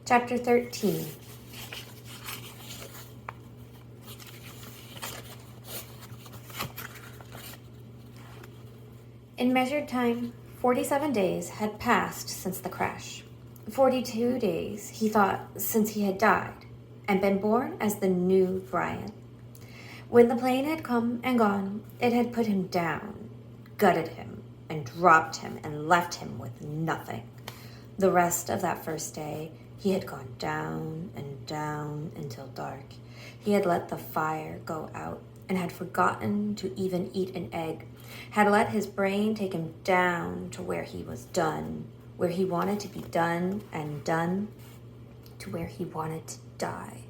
Chapter 13. In measured time, 47 days had passed since the crash. 42 days, he thought, since he had died and been born as the new Brian. When the plane had come and gone, it had put him down, gutted him, and dropped him and left him with nothing. The rest of that first day, he had gone down and down until dark. He had let the fire go out and had forgotten to even eat an egg, had let his brain take him down to where he was done, where he wanted to be done and done, to where he wanted to die.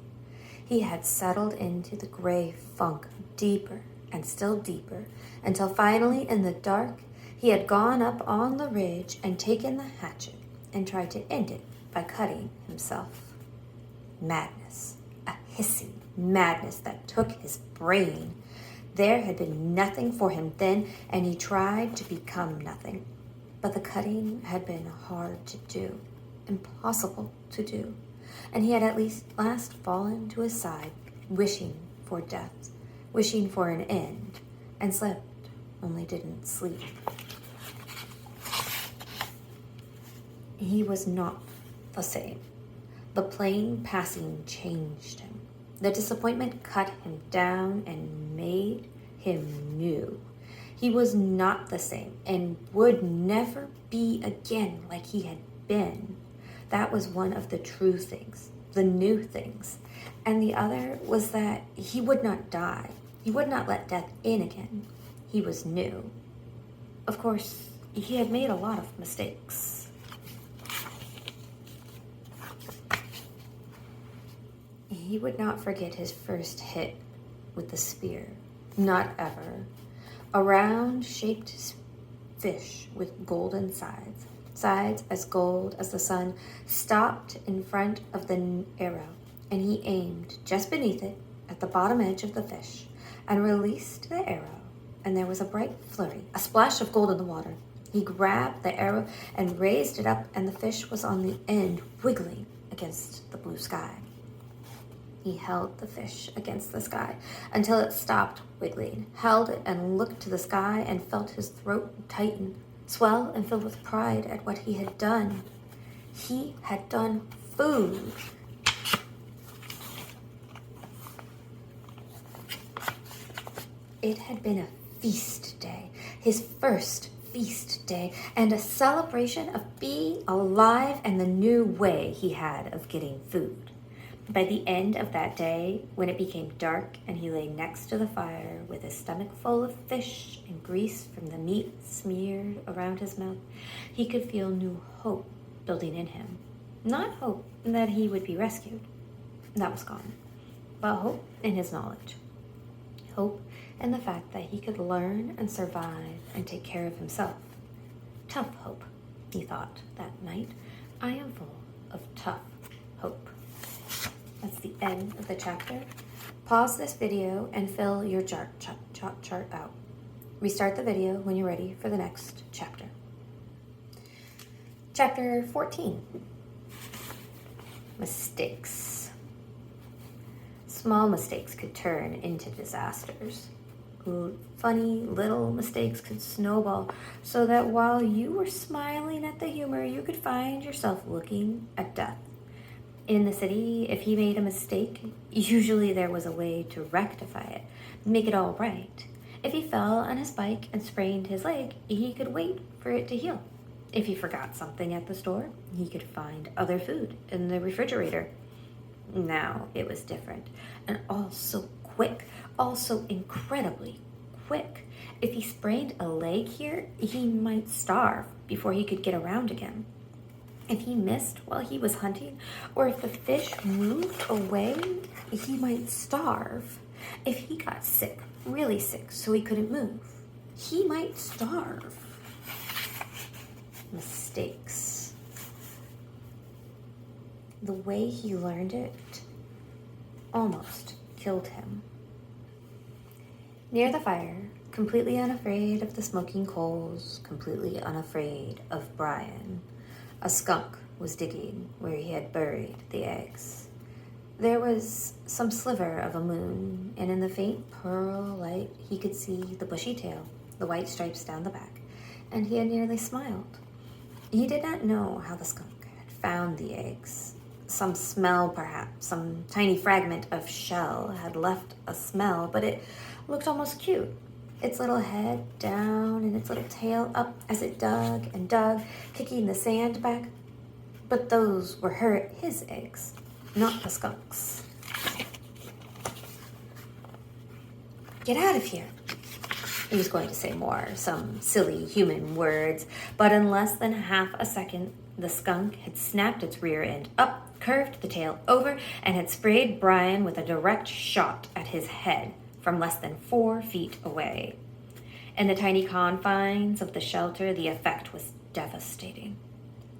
He had settled into the gray funk deeper and still deeper, until finally in the dark, he had gone up on the ridge and taken the hatchet and tried to end it by cutting himself. Madness, a hissing madness that took his brain. There had been nothing for him then, and he tried to become nothing. But the cutting had been hard to do, impossible to do, and he had at last fallen to his side, wishing for death, wishing for an end, and slept, only didn't sleep. He was not the same. The plane passing changed him. The disappointment cut him down and made him new. He was not the same and would never be again like he had been. That was one of the true things, the new things. And the other was that he would not die. He would not let death in again. He was new. Of course, he had made a lot of mistakes. He would not forget his first hit with the spear. Not ever. A round-shaped fish with golden sides, sides as gold as the sun, stopped in front of the arrow, and he aimed just beneath it at the bottom edge of the fish and released the arrow, and there was a bright flurry, a splash of gold in the water. He grabbed the arrow and raised it up, and the fish was on the end, wiggling against the blue sky. He held the fish against the sky until it stopped wiggling, held it and looked to the sky and felt his throat tighten, swell and fill with pride at what he had done. He had done food. It had been a feast day, his first feast day, and a celebration of being alive and the new way he had of getting food. By the end of that day, when it became dark and he lay next to the fire with his stomach full of fish and grease from the meat smeared around his mouth, he could feel new hope building in him. Not hope that he would be rescued. That was gone. But hope in his knowledge. Hope in the fact that he could learn and survive and take care of himself. Tough hope, he thought that night. I am full of tough hope. That's the end of the chapter. Pause this video and fill your chart out. Restart the video when you're ready for the next chapter. Chapter 14. Mistakes. Small mistakes could turn into disasters. Funny little mistakes could snowball so that while you were smiling at the humor, you could find yourself looking at death. In the city, if he made a mistake, usually there was a way to rectify it, make it all right. If he fell on his bike and sprained his leg, he could wait for it to heal. If he forgot something at the store, he could find other food in the refrigerator. Now it was different, and all so quick, all so incredibly quick. If he sprained a leg here, he might starve before he could get around again. If he missed while he was hunting, or if the fish moved away, he might starve. If he got sick, really sick, so he couldn't move, he might starve. Mistakes. The way he learned it almost killed him. Near the fire, completely unafraid of the smoking coals, completely unafraid of Brian, a skunk was digging where he had buried the eggs. There was some sliver of a moon, and in the faint pearl light he could see the bushy tail, the white stripes down the back, and he had nearly smiled. He did not know how the skunk had found the eggs. Some smell, perhaps, some tiny fragment of shell had left a smell, but it looked almost cute. Its little head down and its little tail up as it dug and dug, kicking the sand back. But those were his eggs, not the skunk's. "Get out of here," he was going to say more, some silly human words, but in less than half a second, the skunk had snapped its rear end up, curved the tail over, and had sprayed Brian with a direct shot at his head from less than 4 feet away. In the tiny confines of the shelter, the effect was devastating.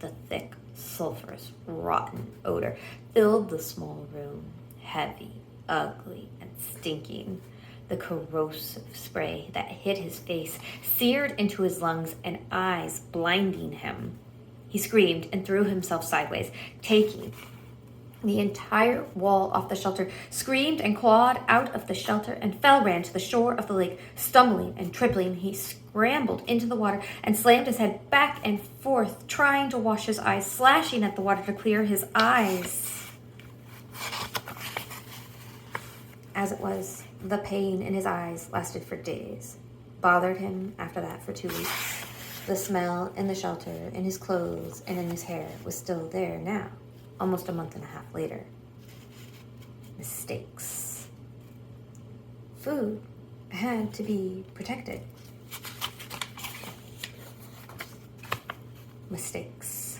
The thick, sulphurous, rotten odor filled the small room, heavy, ugly, and stinking. The corrosive spray that hit his face seared into his lungs and eyes, blinding him. He screamed and threw himself sideways, taking the entire wall off the shelter, screamed and clawed out of the shelter, and ran to the shore of the lake. Stumbling and tripling, he scrambled into the water and slammed his head back and forth, trying to wash his eyes, slashing at the water to clear his eyes. As it was, the pain in his eyes lasted for days, bothered him after that for 2 weeks. The smell in the shelter, in his clothes, and in his hair was still there now, almost a month and a half later. Mistakes. Food had to be protected. Mistakes.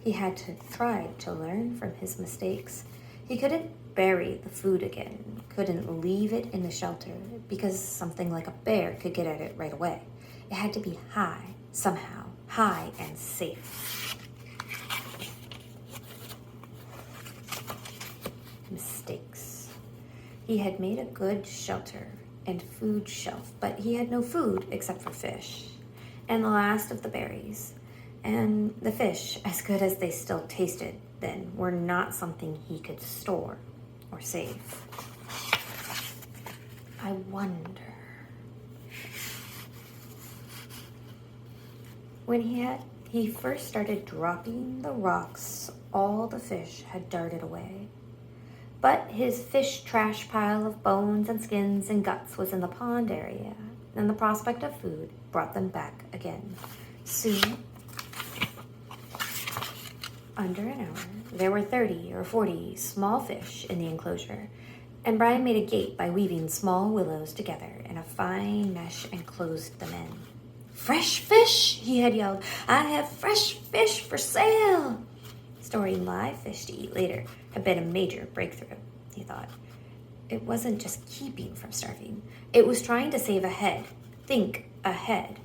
He had to try to learn from his mistakes. He couldn't bury the food again, couldn't leave it in the shelter because something like a bear could get at it right away. It had to be high, somehow, high and safe. Mistakes. He had made a good shelter and food shelf, but he had no food except for fish and the last of the berries. And the fish, as good as they still tasted then, were not something he could store or save. I wonder. When he first started dropping the rocks, all the fish had darted away. But his fish trash pile of bones and skins and guts was in the pond area, and the prospect of food brought them back again. Soon, under an hour, there were 30 or 40 small fish in the enclosure, and Brian made a gate by weaving small willows together in a fine mesh and closed them in. "Fresh fish," he had yelled. "I have fresh fish for sale." Storing live fish to eat later had been a major breakthrough, he thought. It wasn't just keeping from starving. It was trying to save ahead, think ahead.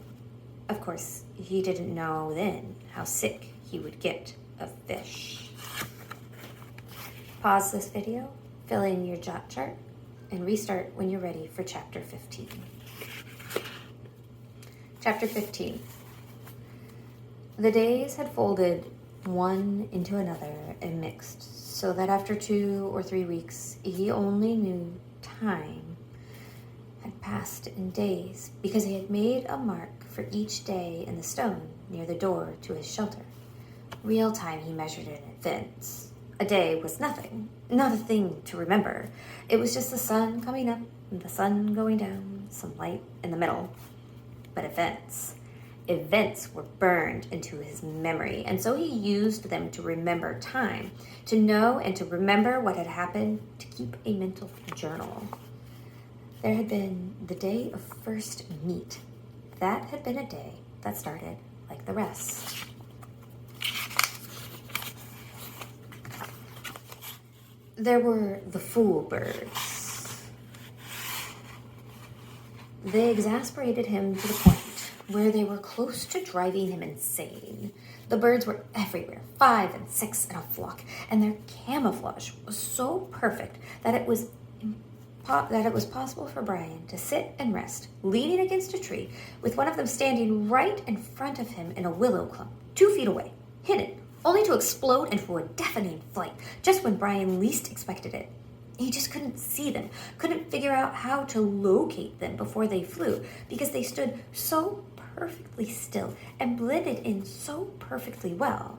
Of course, he didn't know then how sick he would get of fish. Pause this video, fill in your jot chart, and restart when you're ready for Chapter 15. Chapter 15. The days had folded one into another and mixed, so that after 2 or 3 weeks, he only knew time had passed in days because he had made a mark for each day in the stone near the door to his shelter. Real time he measured in advance. A day was nothing, not a thing to remember. It was just the sun coming up and the sun going down, some light in the middle. But events were burned into his memory, and so he used them to remember time, to know and to remember what had happened, to keep a mental journal. There had been the day of first meet. That had been a day that started like the rest. There were the fool birds. They exasperated him to the point where they were close to driving him insane. The birds were everywhere, 5 and 6 in a flock, and their camouflage was so perfect that it was possible for Brian to sit and rest, leaning against a tree, with one of them standing right in front of him in a willow clump, 2 feet away, hidden only to explode into a deafening flight just when Brian least expected it. He just couldn't see them, couldn't figure out how to locate them before they flew, because they stood so perfectly still and blended in so perfectly well.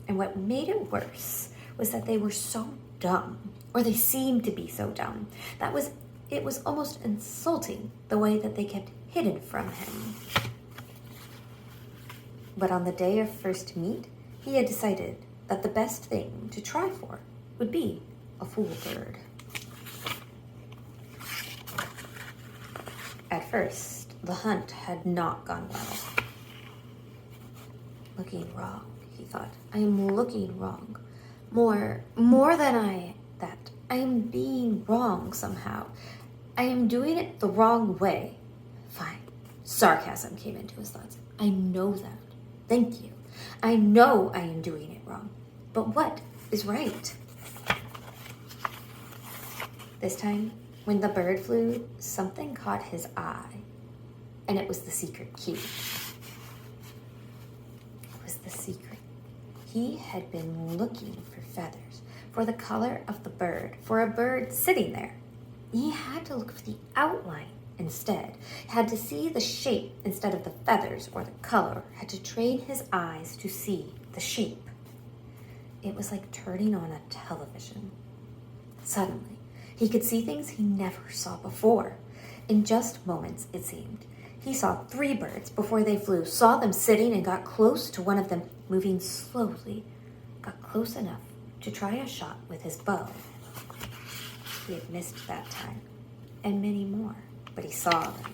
And what made it worse was that they were so dumb, or they seemed to be so dumb. It was almost insulting the way that they kept hidden from him. But on the day of first meet, he had decided that the best thing to try for would be a fool bird. At first, the hunt had not gone well. Looking wrong, he thought. I am looking wrong. More than that. I am being wrong somehow. I am doing it the wrong way. Fine. Sarcasm came into his thoughts. I know that. Thank you. I know I am doing it wrong. But what is right? This time, when the bird flew, something caught his eye, and it was the secret key. It was the secret. He had been looking for feathers, for the color of the bird, for a bird sitting there. He had to look for the outline instead, had to see the shape instead of the feathers or the color, had to train his eyes to see the shape. It was like turning on a television. Suddenly, he could see things he never saw before. In just moments, it seemed. He saw 3 birds before they flew, saw them sitting, and got close to one of them, moving slowly, got close enough to try a shot with his bow. He had missed that time, and many more, but he saw them.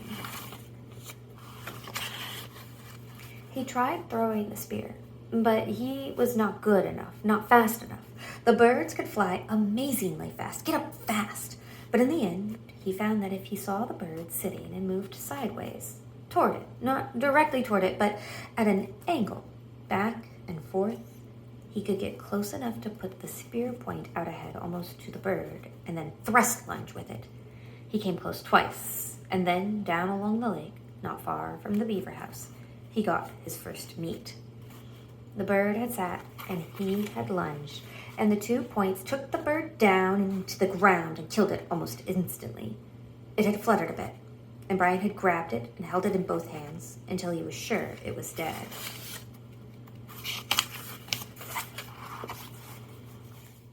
He tried throwing the spear, but he was not good enough, not fast enough. The birds could fly amazingly fast, get up fast, but in the end, he found that if he saw the bird sitting and moved sideways, toward it, not directly toward it, but at an angle, back and forth, he could get close enough to put the spear point out ahead almost to the bird, and then thrust lunge with it. He came close twice, and then down along the lake, not far from the beaver house, he got his first meat. The bird had sat, and he had lunged, and the 2 points took the bird down into the ground and killed it almost instantly. It had fluttered a bit, and Brian had grabbed it and held it in both hands until he was sure it was dead.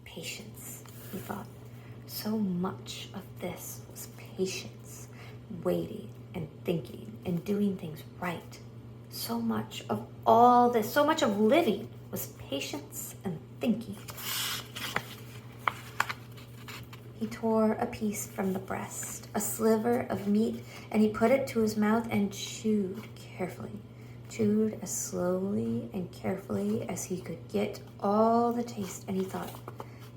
Patience, he thought. So much of this was patience, waiting and thinking and doing things right. So much of all this, so much of living was patience and thinking. He tore a piece from the breast, a sliver of meat, and he put it to his mouth and chewed carefully. Chewed as slowly and carefully as he could get all the taste, and he thought,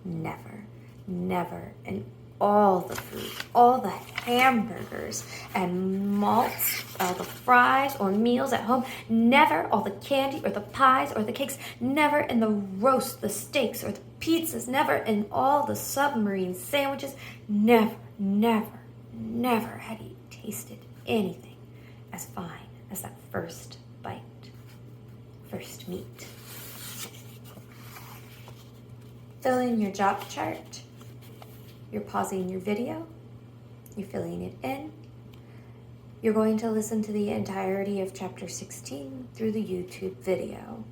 never, never, in all the food, all the hamburgers and malts, all the fries or meals at home, never all the candy or the pies or the cakes, never in the roasts, the steaks or the pizzas, never in all the submarine sandwiches, never, never, never had he tasted anything as fine as that first bite, first meat. Fill in your job chart. You're pausing your video. You're filling it in. You're going to listen to the entirety of chapter 16 through the YouTube video.